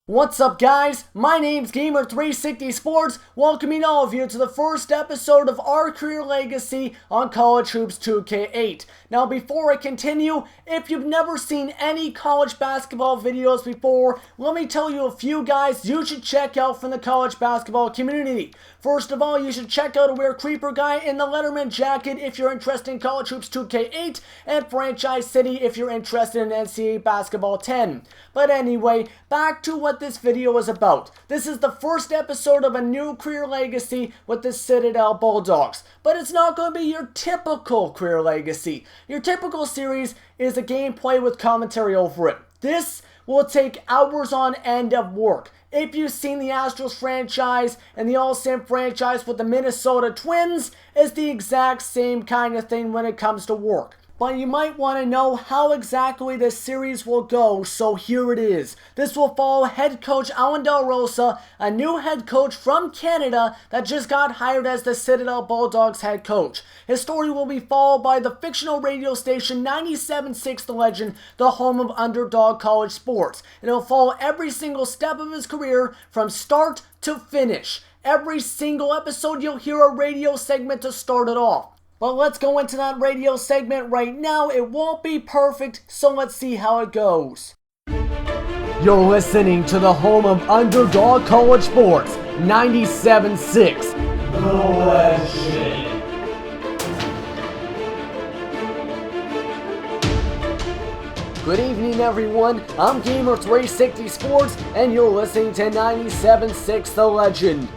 What's up, guys? My name's Gamer360 Sports, welcoming all of you to the first episode of our career legacy on College Hoops 2K8. Now, before I continue, if you've never seen any college basketball videos before, let me tell you a few guys you should check out from the college basketball community. First of all, you should check out a Weird Creeper guy in the Letterman jacket if you're interested in College Hoops 2K8, and Franchise City if you're interested in NCAA Basketball 10. But anyway, back to what this video is about. This is the first episode of a new career legacy with the Citadel Bulldogs. But it's not going to be your typical career legacy. Your typical series is a gameplay with commentary over it. This will take hours on end of work. If you've seen the Astros franchise and the All-Sim franchise with the Minnesota Twins, it's the exact same kind of thing when it comes to work. But you might want to know how exactly this series will go, so here it is. This will follow head coach Allen Delarosa, a new head coach from Canada that just got hired as the Citadel Bulldogs head coach. His story will be followed by the fictional radio station 97.6 The Legend, the home of Underdog college sports. And it'll follow every single step of his career from start to finish. Every single episode you'll hear a radio segment to start it off. But let's go into that radio segment right now. It won't be perfect, so let's see how it goes. You're listening to the home of Underdog college sports, 97.6 The Legend. Good evening, everyone. I'm Gamer360 Sports, and you're listening to 97.6 The Legend.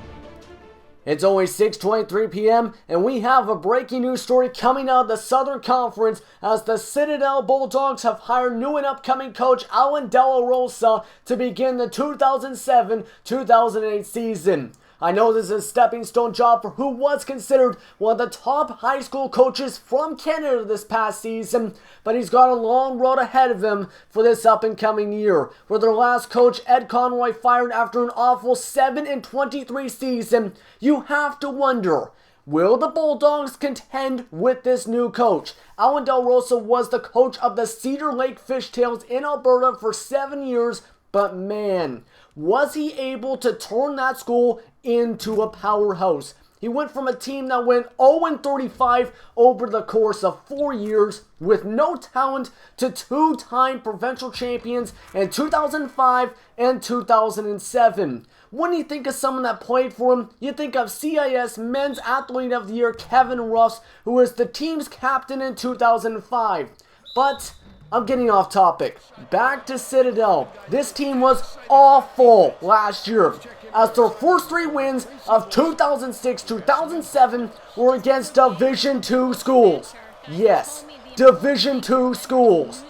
It's only 6:23 p.m. and we have a breaking news story coming out of the Southern Conference as the Citadel Bulldogs have hired new and upcoming coach Allen Delarosa to begin the 2007-2008 season. I know this is a stepping stone job for who was considered one of the top high school coaches from Canada this past season, but he's got a long road ahead of him for this up and coming year. With their last coach, Ed Conroy, fired after an awful 7-23 season, you have to wonder, will the Bulldogs contend with this new coach? Allen Delarosa was the coach of the Cedar Lake Fishtails in Alberta for 7 years, but man, was he able to turn that school into a powerhouse. He went from a team that went 0-35 over the course of 4 years with no talent to two-time provincial champions in 2005 and 2007. When you think of someone that played for him, you think of CIS Men's Athlete of the Year Kevin Ruffs, who was the team's captain in 2005. But I'm getting off topic. Back to Citadel. This team was awful last year, as their first 3 wins of 2006-2007 were against Division II schools. Yes, Division II schools.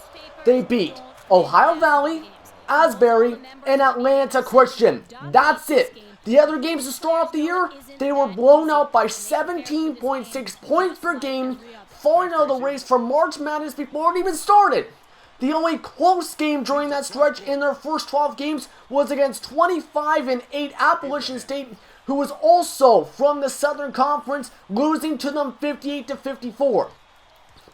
They beat Ohio Valley, Asbury, and Atlanta Christian. That's it. The other games to start off the year, they were blown out by 17.6 points per game, falling out of the race for March Madness before it even started. The only close game during that stretch in their first 12 games was against 25-8 Appalachian State, who was also from the Southern Conference, losing to them 58-54.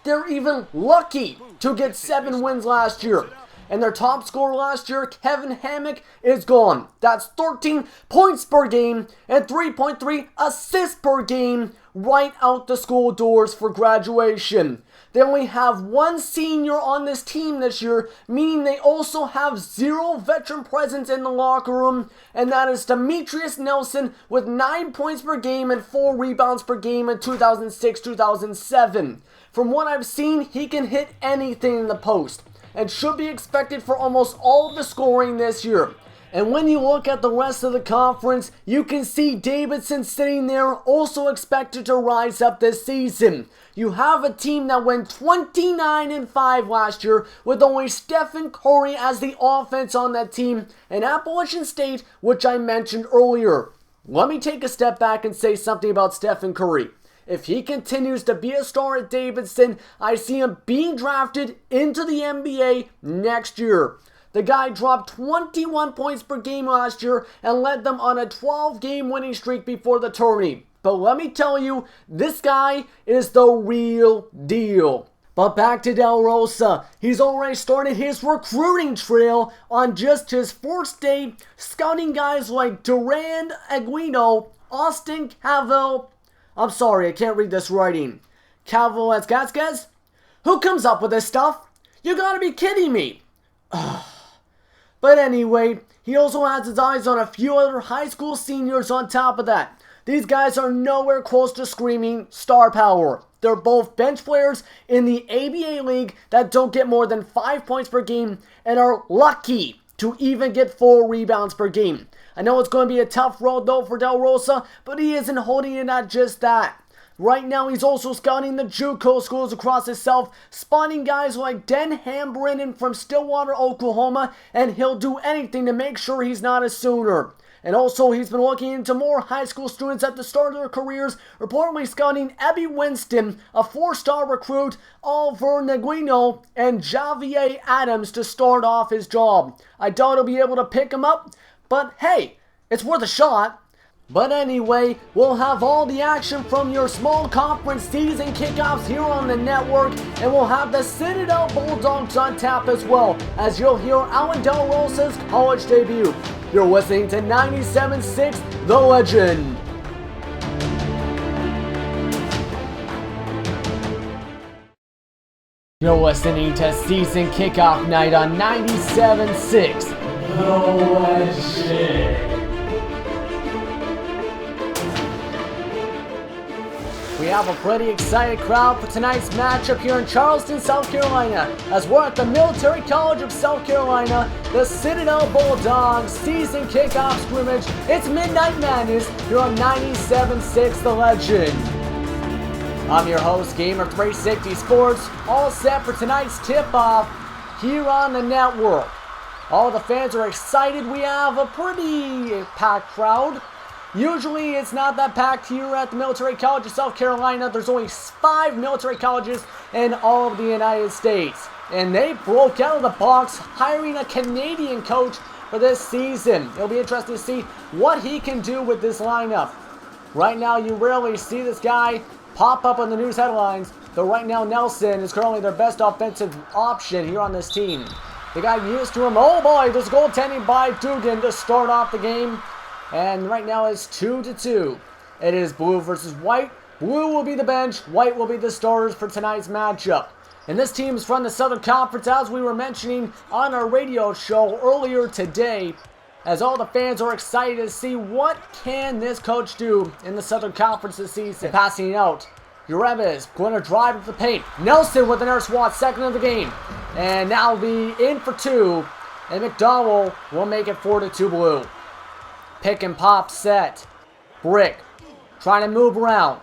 They're even lucky to get 7 wins last year. And their top scorer last year, Kevin Hammock, is gone. That's 13 points per game and 3.3 assists per game right out the school doors for graduation. They only have 1 senior on this team this year, meaning they also have 0 veteran presence in the locker room, and that is Demetrius Nelson with 9 points per game and 4 rebounds per game in 2006-2007. From what I've seen, he can hit anything in the post and should be expected for almost all of the scoring this year. And when you look at the rest of the conference, you can see Davidson sitting there, also expected to rise up this season. You have a team that went 29-5 last year with only Stephen Curry as the offense on that team, and Appalachian State, which I mentioned earlier. Let me take a step back and say something about Stephen Curry. If he continues to be a star at Davidson, I see him being drafted into the NBA next year. The guy dropped 21 points per game last year and led them on a 12-game winning streak before the tourney. But let me tell you, this guy is the real deal. But back to Delarosa. He's already started his recruiting trail on just his first day, scouting guys like Durand Aguino, Austin Cavill. I'm sorry, I can't read this writing. Cavill. Who comes up with this stuff? You gotta be kidding me. But anyway, he also has his eyes on a few other high school seniors on top of that. These guys are nowhere close to screaming star power. They're both bench players in the ABA League that don't get more than 5 points per game and are lucky to even get 4 rebounds per game. I know it's going to be a tough road though for Delarosa, but he isn't holding it at just that. Right now he's also scouting the JUCO schools across the South, spawning guys like Denham Brennan from Stillwater, Oklahoma, and he'll do anything to make sure he's not a Sooner. And also, he's been looking into more high school students at the start of their careers, reportedly scouting Abby Winston, a 4-star recruit, Oliver Neguino, and Javier Adams to start off his job. I doubt he'll be able to pick him up, but hey, it's worth a shot. But anyway, we'll have all the action from your small conference season kickoffs here on the network, and we'll have the Citadel Bulldogs on tap as well, as you'll hear Allen Delarosa's college debut. You're listening to 97.6 The Legend. You're listening to Season Kickoff Night on 97.6 The Legend. We have a pretty excited crowd for tonight's matchup here in Charleston, South Carolina, as we're at the Military College of South Carolina, the Citadel Bulldogs season kickoff scrimmage. It's Midnight Madness here on 97.6 The Legend. I'm your host, Gamer360 Sports, all set for tonight's tip-off here on the network. All the fans are excited. We have a pretty packed crowd. Usually it's not that packed here at the Military College of South Carolina. There's only 5 military colleges in all of the United States. And they broke out of the box hiring a Canadian coach for this season. It'll be interesting to see what he can do with this lineup. Right now you rarely see this guy pop up on the news headlines, though right now Nelson is currently their best offensive option here on this team. They got used to him. Oh boy, there's goaltending by Dugan to start off the game. And right now it's 2-2. It is blue versus white. Blue will be the bench. White will be the starters for tonight's matchup. And this team is from the Southern Conference, as we were mentioning on our radio show earlier today, as all the fans are excited to see what can this coach do in the Southern Conference this season. And passing out. Urevis going to drive with the paint. Nelson with an air swat, second of the game. And now will be in for 2. And McDowell will make it 4-2 blue. Pick and pop set. Brick trying to move around.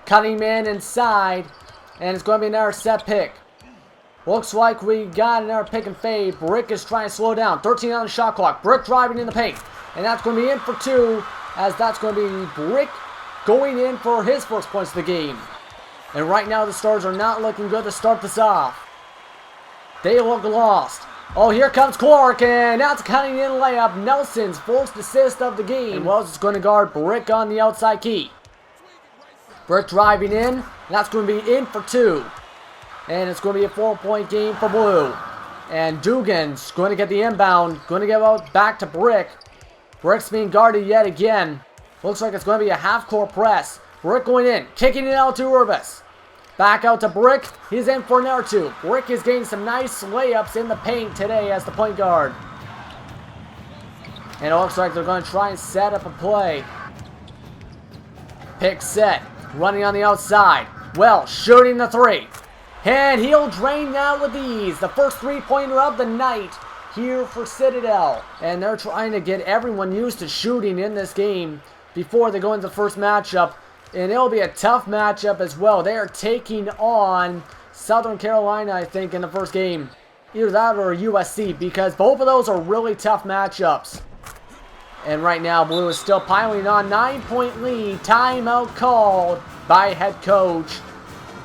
Cutting man inside. And it's going to be another set pick. Looks like we got another pick and fade. Brick is trying to slow down. 13 on the shot clock. Brick driving in the paint. And that's going to be in for 2. As that's going to be Brick going in for his first points of the game. And right now the Stars are not looking good to start this off. They look lost. Oh, here comes Clark, and that's a cutting in layup. Nelson's first assist of the game. And Wells is going to guard Brick on the outside key. Brick driving in, and that's going to be in for 2. And it's going to be a 4-point game for Blue. And Dugan's going to get the inbound, going to give out back to Brick. Brick's being guarded yet again. Looks like it's going to be a half-court press. Brick going in, kicking it out to Urbis. Back out to Brick. He's in for another 2. Brick is getting some nice layups in the paint today as the point guard. And it looks like they're going to try and set up a play. Pick set. Running on the outside. Well, shooting the 3. And he'll drain that with ease. The first 3-pointer of the night here for Citadel. And they're trying to get everyone used to shooting in this game before they go into the first matchup. And it'll be a tough matchup as well. They are taking on Southern Carolina, I think, in the first game. Either that or USC, because both of those are really tough matchups. And right now, Blue is still piling on. 9-point lead. Timeout called by head coach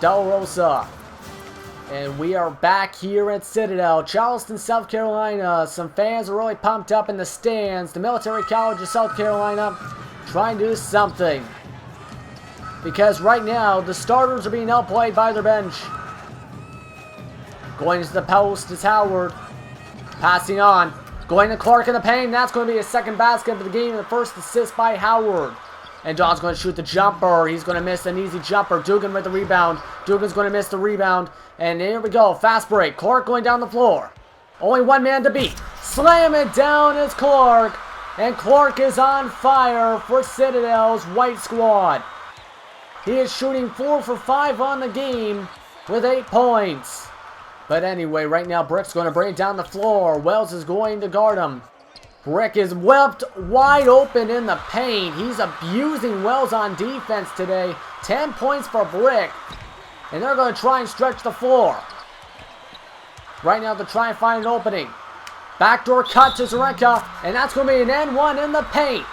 Delarosa. And we are back here at Citadel, Charleston, South Carolina. Some fans are really pumped up in the stands. The Military College of South Carolina trying to do something. because right now the starters are being outplayed by their bench. Going to the post is Howard. Passing on. Going to Clark in the paint. That's going to be his second basket of the game and the first assist by Howard. And Don's going to shoot the jumper. He's going to miss an easy jumper. Dugan with the rebound. Dugan's going to miss the rebound. And here we go. Fast break. Clark going down the floor. Only one man to beat. Slam it down is Clark. And Clark is on fire for Citadel's white squad. He is shooting 4 for 5 on the game with 8 points. But anyway, right now Brick's going to bring it down the floor. Wells is going to guard him. Brick is whipped wide open in the paint. He's abusing Wells on defense today. 10 points for Brick. And they're going to try and stretch the floor. Right now they're trying to find an opening. Backdoor cut to Zeravica. And that's going to be an N1 in the paint.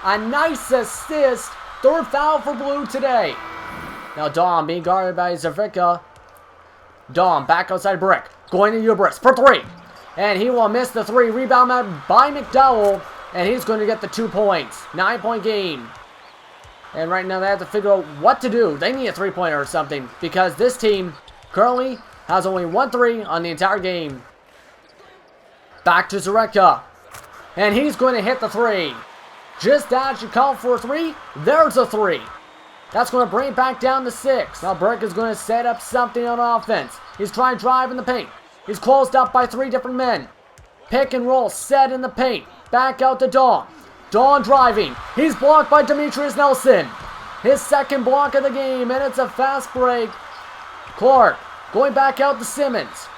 A nice assist. Third foul for Blue today. Now Dom being guarded by Zeravica. Dom back outside Brick. Going to Ubris for 3. And he will miss the 3. Rebound by McDowell. And he's going to get the 2 points. 9-point game. And right now they have to figure out what to do. They need a 3-pointer or something. Because this team currently has only 1 3 on the entire game. Back to Zeravica. And he's going to hit the 3. Just as you call for a 3, there's a 3. That's going to bring it back down to 6. Now Brick is going to set up something on offense. He's trying to drive in the paint. He's closed up by 3 different men. Pick and roll set in the paint. Back out to Dawn. Dawn driving. He's blocked by Demetrius Nelson. His second block of the game, and it's a fast break. Clark going back out to Simmons.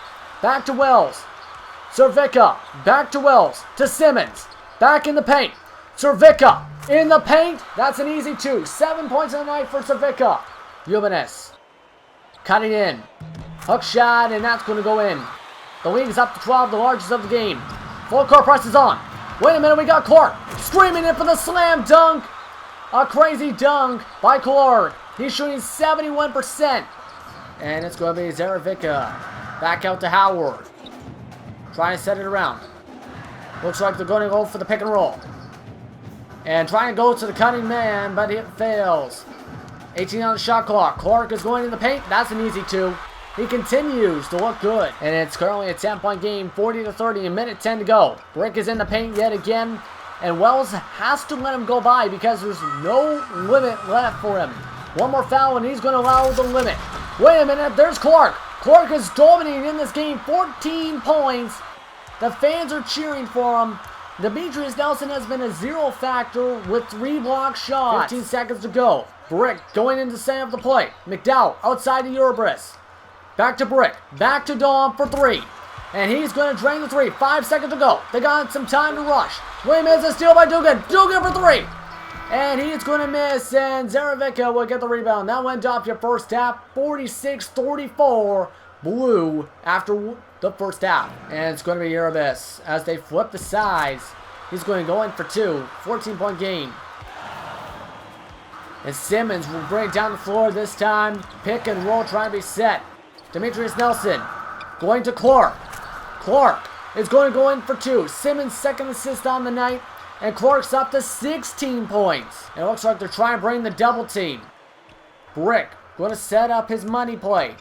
Back to Wells. Zeravica. Back to Wells. To Simmons. Back in the paint. Zeravica in the paint. That's an easy 2. 7 points in the night for Zeravica. Umanes cutting in. Hook shot, and that's going to go in. The lead is up to 12, the largest of the game. Full court press is on. Wait a minute, we got Clark streaming in for the slam dunk. A crazy dunk by Clark. He's shooting 71%. And it's going to be Zeravica. Back out to Howard. Trying to set it around. Looks like they're going to go for the pick and roll. And trying to go to the cutting man, but it fails. 18 on the shot clock. Clark is going in the paint. That's an easy 2. He continues to look good. And it's currently a 10-point game, 40-30, a minute 10 to go. Brick is in the paint yet again. And Wells has to let him go by because there's no limit left for him. One more foul and he's going to allow the limit. Wait a minute, there's Clark. Clark is dominating in this game, 14 points. The fans are cheering for him. Demetrius Nelson has been a 0 factor with 3 block shots. 15 seconds to go. Brick going into center of the play. McDowell outside to Uribris. Back to Brick. Back to Dom for 3. And he's going to drain the 3. 5 seconds to go. They got some time to rush. Wait a minute, a steal by Dugan. Dugan for 3. And he's going to miss. And Zeravica will get the rebound. That went off your first half. 46-34. Blue after the first half. And it's going to be Uribis as they flip the sides. He's going to go in for 2. 14-point game. And Simmons will bring it down the floor this time. Pick and roll trying to be set. Demetrius Nelson going to Clark. Clark is going to go in for 2. Simmons' second assist on the night. And Clark's up to 16 points. And it looks like they're trying to bring the double team. Brick going to set up his money play.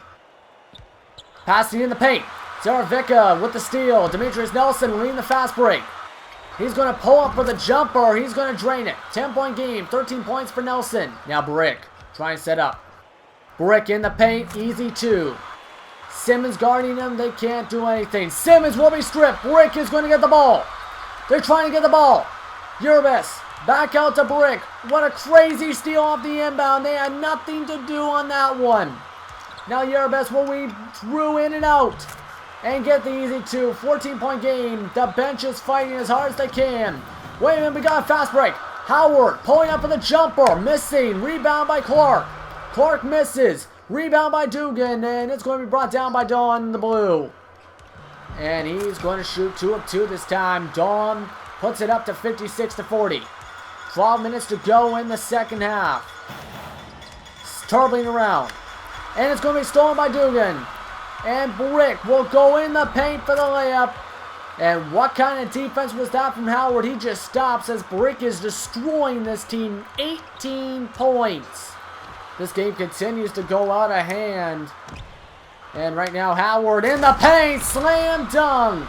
Passing in the paint. Zeravica with the steal. Demetrius Nelson leading the fast break. He's going to pull up for the jumper. He's going to drain it. 10-point game. 13 points for Nelson. Now Brick trying to set up. Brick in the paint. Easy 2. Simmons guarding him. They can't do anything. Simmons will be stripped. Brick is going to get the ball. They're trying to get the ball. Uribis back out to Brick. What a crazy steal off the inbound. They had nothing to do on that one. Now Uribis will weave through in and out. And get the easy 2. 14-point game. The bench is fighting as hard as they can. Wait a minute, we got a fast break. Howard pulling up for the jumper. Missing. Rebound by Clark. Clark misses. Rebound by Dugan. And it's going to be brought down by Dawn in the blue. And he's going to shoot 2 of 2 this time. Dawn puts it up to 56-40. 12 minutes to go in the second half. Turbling around. And it's going to be stolen by Dugan. And Brick will go in the paint for the layup. And what kind of defense was that from Howard? He just stops as Brick is destroying this team. 18 points. This game continues to go out of hand. And right now, Howard in the paint. Slam dunk.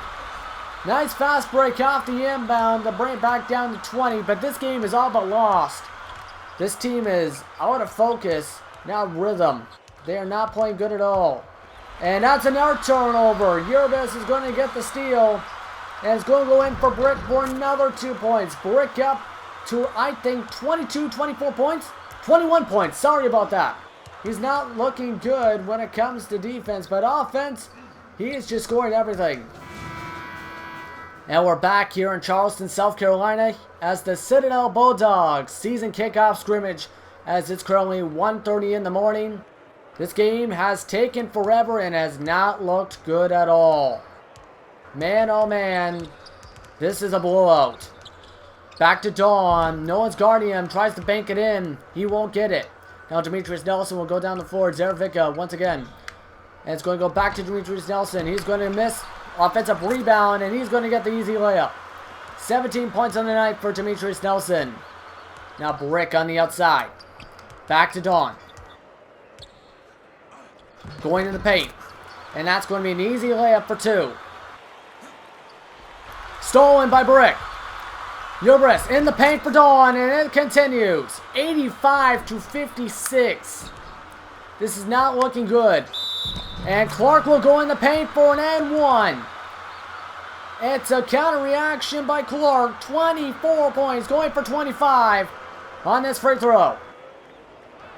Nice fast break off the inbound to bring it back down to 20. But this game is all but lost. This team is out of focus. Now rhythm. They are not playing good at all. And that's another turnover. Urbis is going to get the steal. And it's going to go in for Brick for another 2 points. Brick up to, I think, 22, 24 points. 21 points. Sorry about that. He's not looking good when it comes to defense. But offense, he is just scoring everything. And we're back here in Charleston, South Carolina, as the Citadel Bulldogs season kickoff scrimmage, as it's currently 1:30 in the morning. This game has taken forever and has not looked good at all. Man, oh man, this is a blowout. Back to Dawn. No one's guarding him. Tries to bank it in. He won't get it. Now Demetrius Nelson will go down the floor. Zeravica once again. And it's going to go back to Demetrius Nelson. He's going to miss offensive rebound, and he's going to get the easy layup. 17 points on the night for Demetrius Nelson. Now Brick on the outside. Back to Dawn. Going in the paint. And that's going to be an easy layup for 2. Stolen by Brick. Ubris in the paint for Dawn, and it continues. 85-56. This is not looking good. And Clark will go in the paint for an and 1. It's a counter reaction by Clark. 24 points, going for 25 on this free throw.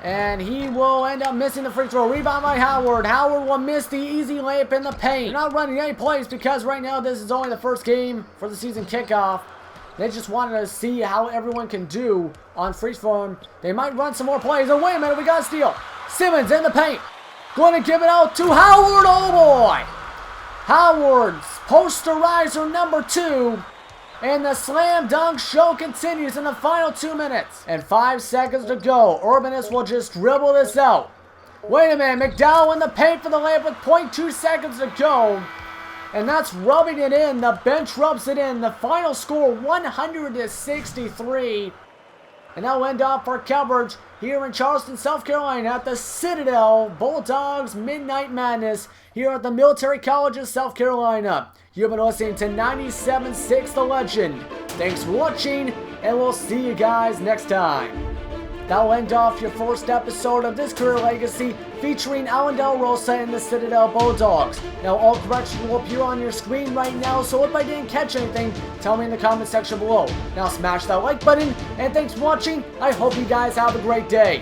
And he will end up missing the free throw. Rebound by Howard. Howard will miss the easy layup in the paint. They're not running any plays because right now this is only the first game for the season kickoff. They just wanted to see how everyone can do on free throw. They might run some more plays. Oh, wait a minute. We got a steal. Simmons in the paint. Going to give it out to Howard. Oh, boy. Howard's posterizer number 2. And the slam dunk show continues in the final 2 minutes. And 5 seconds to go. Urbanus will just dribble this out. Wait a minute. McDowell in the paint for the layup with 0.2 seconds to go. And that's rubbing it in. The bench rubs it in. The final score, 100-63. And that'll end off our coverage here in Charleston, South Carolina at the Citadel Bulldogs Midnight Madness here at the Military College of South Carolina. You've been listening to 97.6 The Legend. Thanks for watching, and we'll see you guys next time. That'll end off your first episode of this career legacy featuring Allen Delarosa and the Citadel Bulldogs. Now all corrections will appear on your screen right now, so if I didn't catch anything, tell me in the comment section below. Now smash that like button, and thanks for watching. I hope you guys have a great day.